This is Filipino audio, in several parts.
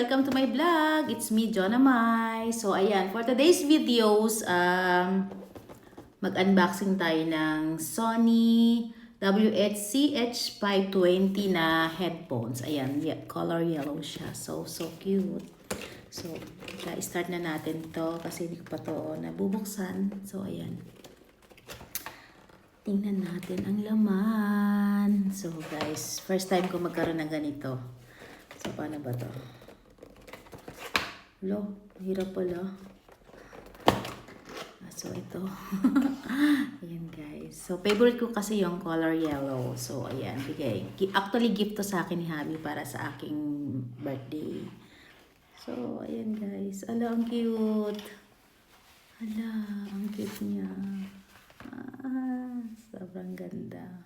Welcome to my vlog! It's me, Jonah Mai. So, ayan. For today's videos, mag-unboxing tayo ng Sony WH-CH520 na headphones. Ayan, color yellow siya. So cute. So, start na natin to kasi hindi ko pa to nabubuksan. So, ayan. Tingnan natin ang laman. So, guys, first time ko magkaroon ng ganito. So, paano ba to? Lo, hirap pala. So, ito. Ayan, guys. So, favorite ko kasi yung color yellow. So, ayan, bigay. Actually, gift to sa akin ni Habi para sa aking birthday. So, ayan, guys. Ala, ang cute. Ala, ang cute niya. Sobrang ganda.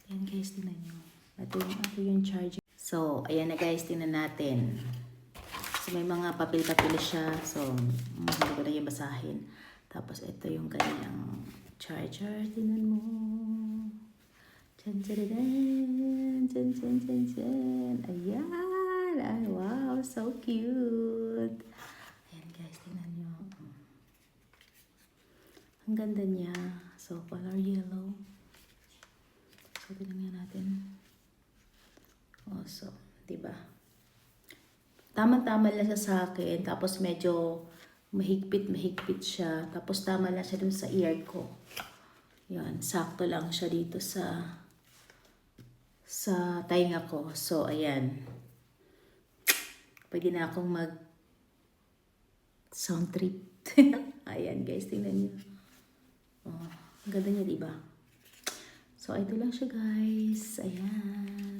Ayan, guys, tingnan nyo. Ito yung charger. So, ayan na guys, tingnan natin. So, may mga papel-papel siya. So, hindi ko na yung basahin. Tapos, ito yung kanyang charger. Tingnan mo. Chan, chan, chan, chan, chan, chan, chan. Ayan. Ay, wow, so cute. Ayan guys, tingnan nyo. Ang ganda niya. So, color yellow. So, tingnan natin. So, diba? Tama-tama lang siya sa akin. Tapos medyo mahigpit siya. Tapos tama lang siya dun sa ear ko. Yan, sakto lang siya dito sa tainga ko. So, ayan. Pwede na akong mag sound trip. Ayan, guys, tingnan niyo. Oh, ang ganda niya, diba? So, ito lang siya, guys. Ayan.